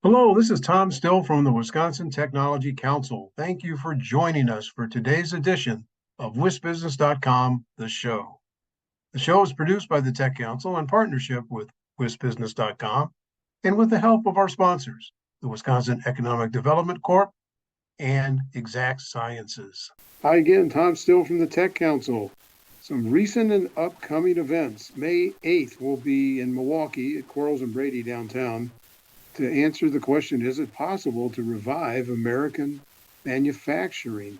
Hello, this is Tom Still from the Wisconsin Technology Council. Thank you for joining us for today's edition of WisBusiness.com, the show. The show is produced by the Tech Council in partnership with WisBusiness.com and with the help of our sponsors, the Wisconsin Economic Development Corp and Exact Sciences. Hi again, Tom Still from the Tech Council. Some recent and upcoming events. May 8th will be in Milwaukee at Quarles and Brady downtown to answer the question, is it possible to revive American manufacturing?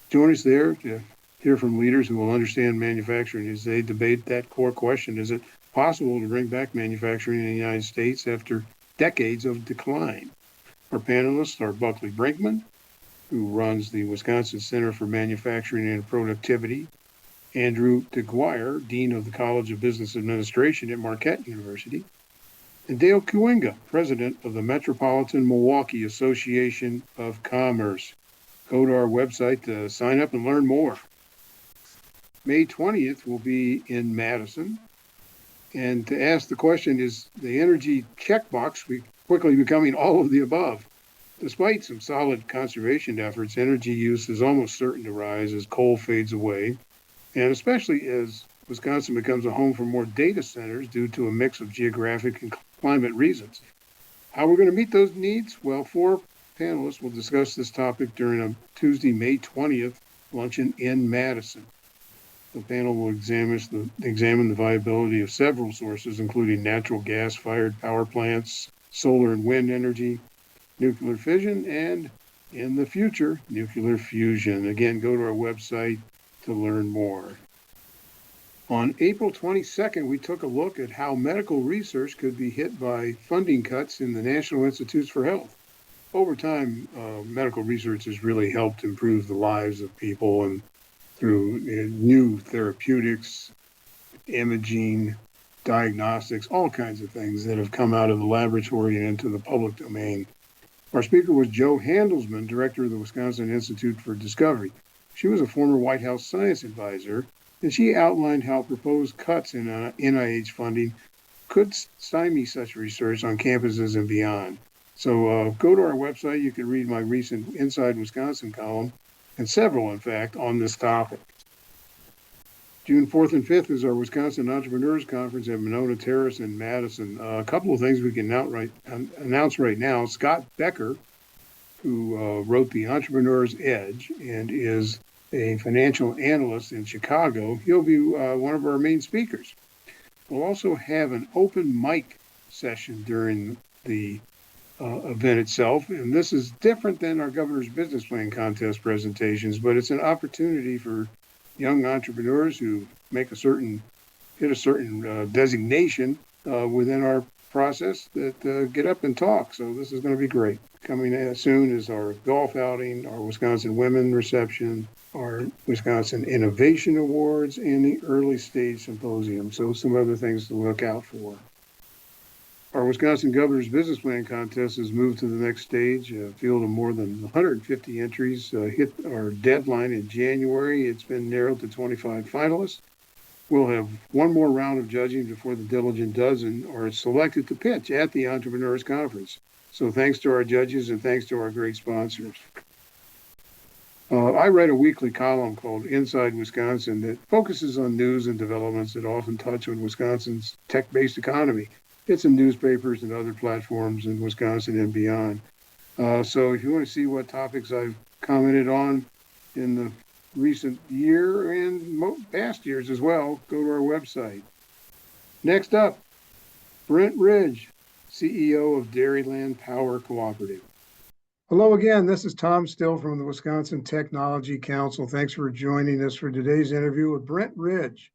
Join us there to hear from leaders who will understand manufacturing as they debate that core question. Is it possible to bring back manufacturing in the United States after decades of decline? Our panelists are Buckley Brinkman, who runs the Wisconsin Center for Manufacturing and Productivity, Andrew DeGuire, Dean of the College of Business Administration at Marquette University, and Dale Kuinga, president of the Metropolitan Milwaukee Association of Commerce. Go to our website to sign up and learn more. May 20th will be in Madison. And to ask the question, is the energy checkbox quickly becoming all of the above? Despite some solid conservation efforts, energy use is almost certain to rise as coal fades away, and especially as Wisconsin becomes a home for more data centers due to a mix of geographic and climate reasons. How we're going to meet those needs? Well, 4 panelists will discuss this topic during a Tuesday, May 20th luncheon in Madison. The panel will examine the viability of several sources, including natural gas-fired power plants, solar and wind energy, nuclear fission, and, in the future, nuclear fusion. Again, go to our website to learn more. On April 22nd, we took a look at how medical research could be hit by funding cuts in the National Institutes for Health. Over time, medical research has really helped improve the lives of people, and through new therapeutics, imaging, diagnostics, all kinds of things that have come out of the laboratory and into the public domain. Our speaker was Jo Handelsman, director of the Wisconsin Institute for Discovery. She was a former White House science advisor, and she outlined how proposed cuts in NIH funding could stymie such research on campuses and beyond. So go to our website. You can read my recent Inside Wisconsin column, and several, in fact, on this topic. June 4th and 5th is our Wisconsin Entrepreneurs Conference at Monona Terrace in Madison. A couple of things we can announce right now. Scott Becker, who wrote The Entrepreneur's Edge and is a financial analyst in Chicago, he'll be one of our main speakers. We'll also have an open mic session during the event itself, and this is different than our Governor's Business Plan Contest presentations, but it's an opportunity for young entrepreneurs who hit a certain designation within our process that get up and talk. So this is going to be great. Coming soon is our golf outing, our Wisconsin Women reception, our Wisconsin Innovation Awards, and the Early Stage Symposium. So some other things to look out for. Our Wisconsin Governor's Business Plan Contest has moved to the next stage. A field of more than 150 entries hit our deadline in January. It's been narrowed to 25 finalists. We'll have one more round of judging before the diligent dozen are selected to pitch at the Entrepreneurs Conference. So thanks to our judges and thanks to our great sponsors. I write a weekly column called Inside Wisconsin that focuses on news and developments that often touch on Wisconsin's tech-based economy. It's in newspapers and other platforms in Wisconsin and beyond. So if you want to see what topics I've commented on in the recent year and past years as well, go to our website. Next up, Brent Ridge, CEO of Dairyland Power Cooperative. Hello again, this is Tom Still from the Wisconsin Technology Council. Thanks for joining us for today's interview with Brent Ridge.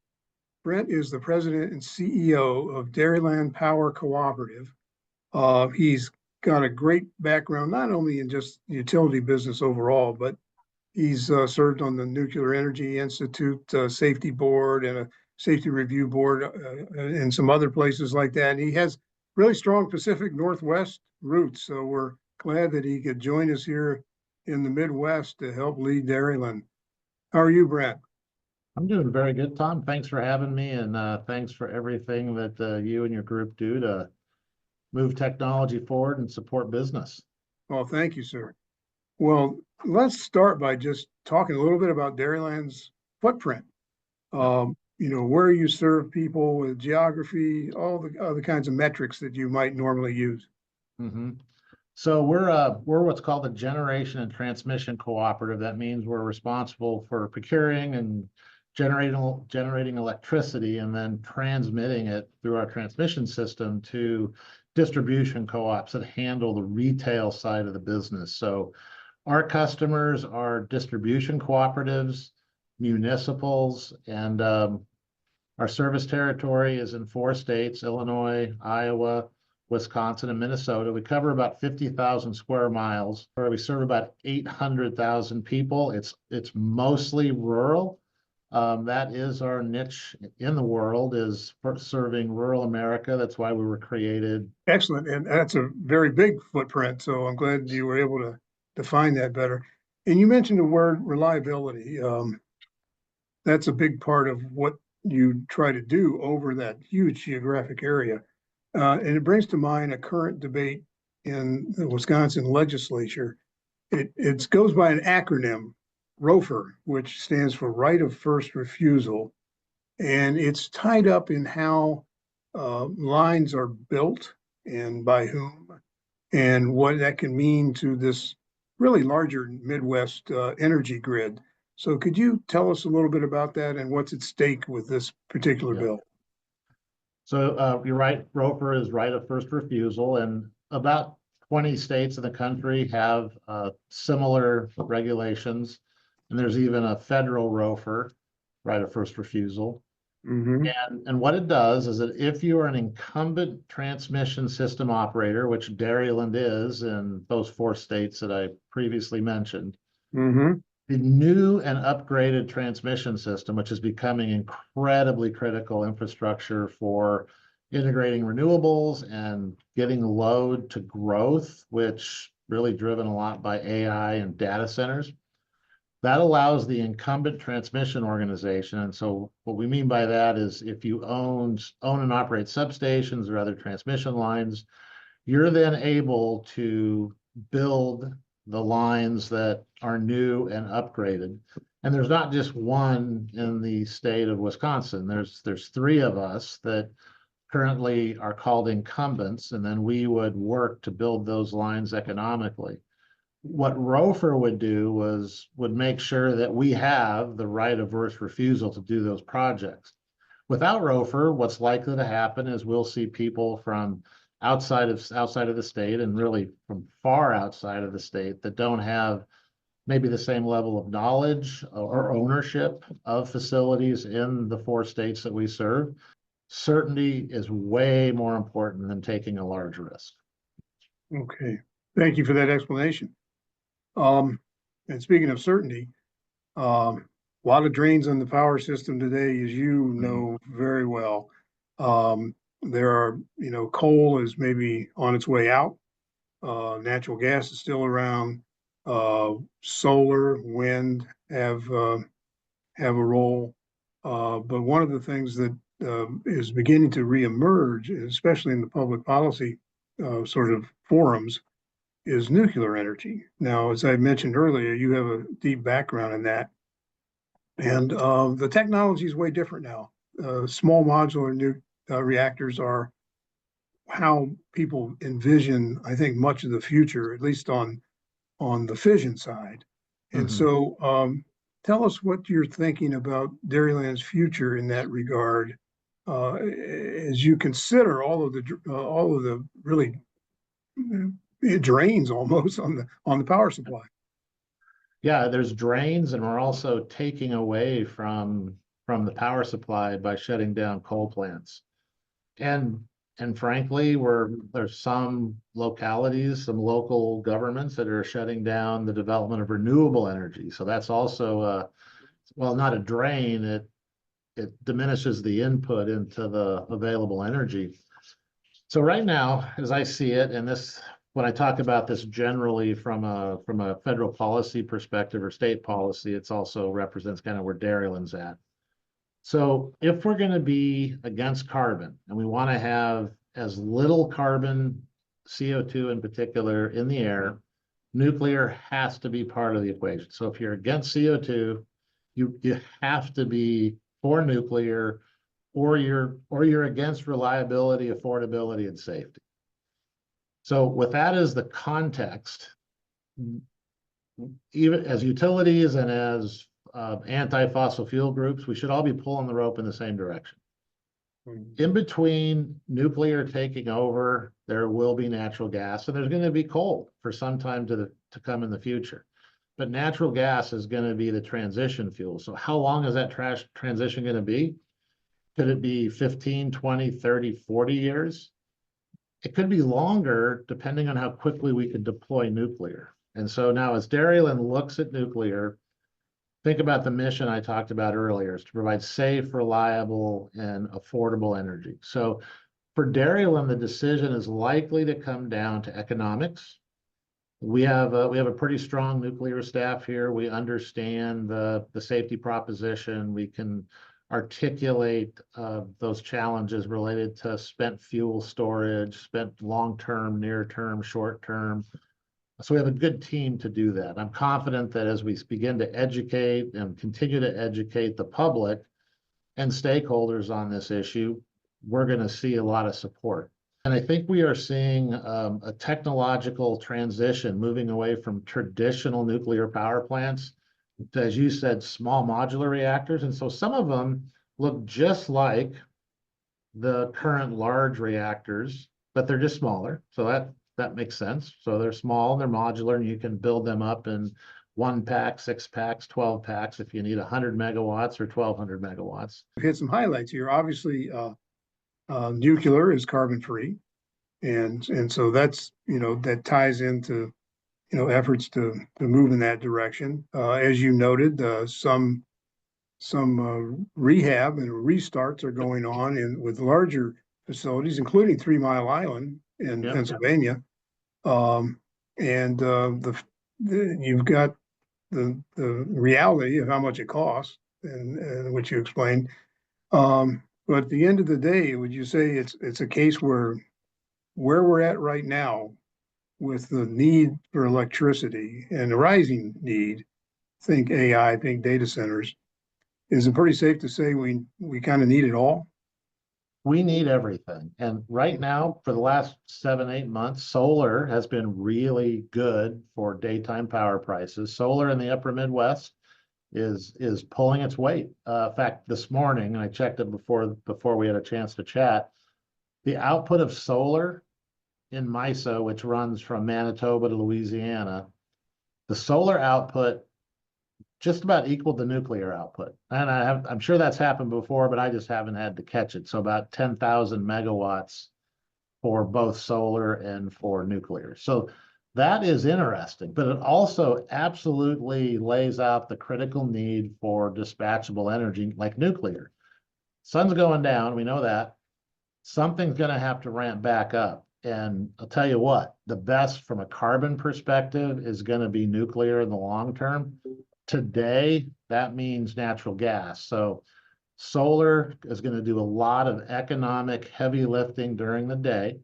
Brent is the president and CEO of Dairyland Power Cooperative. He's got a great background, not only in just the utility business overall, but he's served on the Nuclear Energy Institute Safety Board and a Safety Review Board and some other places like that. And he has really strong Pacific Northwest roots. So we're glad that he could join us here in the Midwest to help lead Dairyland. How are you, Brent? I'm doing very good, Tom. Thanks for having me, and thanks for everything that you and your group do to move technology forward and support business. Well, thank you, sir. Well, let's start by just talking a little bit about Dairyland's footprint. Where you serve people with geography, all the other kinds of metrics that you might normally use. Mm-hmm. So we're what's called a generation and transmission cooperative. That means we're responsible for procuring and generating electricity and then transmitting it through our transmission system to distribution co-ops that handle the retail side of the business. So our customers are distribution cooperatives, municipals, and our service territory is in 4 states: Illinois, Iowa, Wisconsin, and Minnesota. We cover about 50,000 square miles, where we serve about 800,000 people. It's mostly rural. That is our niche in the world, is for serving rural America. That's why we were created. Excellent. And that's a very big footprint. So I'm glad you were able to define that better. And you mentioned the word reliability. That's a big part of what you try to do over that huge geographic area. And it brings to mind a current debate in the Wisconsin legislature. It goes by an acronym, ROFR, which stands for Right of First Refusal. And it's tied up in how lines are built and by whom, and what that can mean to this really larger Midwest energy grid. So could you tell us a little bit about that and what's at stake with this particular bill? So you're right, ROFR is right of first refusal, and about 20 states in the country have similar regulations. And there's even a federal ROFR, right of first refusal. Mm-hmm. And what it does is that if you are an incumbent transmission system operator, which Dairyland is in those 4 states that I previously mentioned, Mm-hmm. the new and upgraded transmission system, which is becoming incredibly critical infrastructure for integrating renewables and getting load to growth, which really driven a lot by AI and data centers. That allows the incumbent transmission organization. And so what we mean by that is if you own and operate substations or other transmission lines, you're then able to build the lines that are new and upgraded. And there's not just one in the state of Wisconsin. There's 3 of us that currently are called incumbents, and then we would work to build those lines economically. What ROFR would do would make sure that we have the right of first refusal to do those projects. Without ROFR, what's likely to happen is we'll see people from outside of the state, and really from far outside of the state, that don't have maybe the same level of knowledge or ownership of facilities in the 4 states that we serve. Certainty is way more important than taking a large risk. Okay. Thank you for that explanation. And speaking of certainty, a lot of drains on the power system today, as you know very well. There are, coal is maybe on its way out. Natural gas is still around. Solar, wind have a role. But one of the things that is beginning to reemerge, especially in the public policy sort of forums, is nuclear energy. Now, as I mentioned earlier, you have a deep background in that. And the technology is way different now. Small modular reactors are how people envision, I think, much of the future, at least on the fission side. And so tell us what you're thinking about Dairyland's future in that regard, as you consider all of the really it drains almost on the power supply. Yeah, there's drains, and we're also taking away from the power supply by shutting down coal plants. And frankly, there's some localities, some local governments that are shutting down the development of renewable energy. So that's also well, not a drain, it diminishes the input into the available energy. So right now, as I see it, and this, when I talk about this generally from a federal policy perspective or state policy, it's also represents kind of where Dairyland's at. So if we're going to be against carbon and we want to have as little carbon, CO2 in particular, in the air, nuclear has to be part of the equation. So if you're against CO2, you have to be for nuclear, or you're against reliability, affordability, and safety. So with that as the context, even as utilities and as anti-fossil fuel groups, we should all be pulling the rope in the same direction. In between nuclear taking over, there will be natural gas, and there's going to be coal for some time to come in the future. But natural gas is going to be the transition fuel. So how long is that transition going to be? Could it be 15, 20, 30, 40 years? It could be longer, depending on how quickly we can deploy nuclear. And so now as Dairyland looks at nuclear, think about the mission I talked about earlier, is to provide safe, reliable, and affordable energy. So for Dairyland, the decision is likely to come down to economics. We have a pretty strong nuclear staff here. We understand the safety proposition. We can articulate those challenges related to spent fuel storage, spent long-term, near-term, short-term. So we have a good team to do that. I'm confident that as we begin to educate and continue to educate the public and stakeholders on this issue, we're going to see a lot of support. And I think we are seeing a technological transition moving away from traditional nuclear power plants to, as you said, small modular reactors. And so some of them look just like the current large reactors, but they're just smaller. So that makes sense. So they're small, they're modular, and you can build them up in 1 pack, 6 packs, 12 packs if you need 100 megawatts or 1,200 megawatts. We've hit some highlights here. Obviously, nuclear is carbon free, and so that's, that ties into, efforts to move in that direction. As you noted, some rehab and restarts are going on with larger facilities, including 3 Mile Island in Pennsylvania. You've got the reality of how much it costs, and which you explained. But at the end of the day, would you say it's a case where we're at right now with the need for electricity and the rising need, think AI, think data centers, is it pretty safe to say we kind of need it all? We need everything. And right now, for the last 7, 8 months, solar has been really good for daytime power prices. Solar in the upper Midwest is pulling its weight. In fact, this morning, and I checked it before we had a chance to chat, the output of solar in MISO, which runs from Manitoba to Louisiana, the solar output just about equaled the nuclear output. And I'm sure that's happened before, but I just haven't had to catch it. So about 10,000 megawatts for both solar and for nuclear. So that is interesting, but it also absolutely lays out the critical need for dispatchable energy like nuclear. Sun's going down, we know that. Something's going to have to ramp back up. And I'll tell you what, the best from a carbon perspective is going to be nuclear in the long term. Today, that means natural gas. So solar is going to do a lot of economic heavy lifting during the day.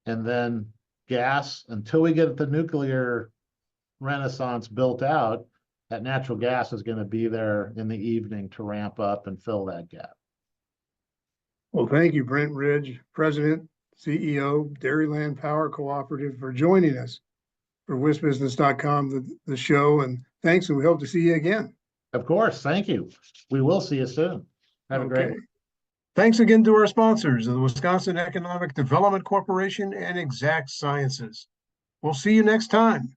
And then gas, until we get the nuclear renaissance built out, that natural gas is going to be there in the evening to ramp up and fill that gap. Well, thank you, Brent Ridge, President, CEO, Dairyland Power Cooperative, for joining us for WISBusiness.com, the show. And thanks, and we hope to see you again. Of course, thank you. We will see you soon. Have a great one. Thanks again to our sponsors, the Wisconsin Economic Development Corporation and Exact Sciences. We'll see you next time.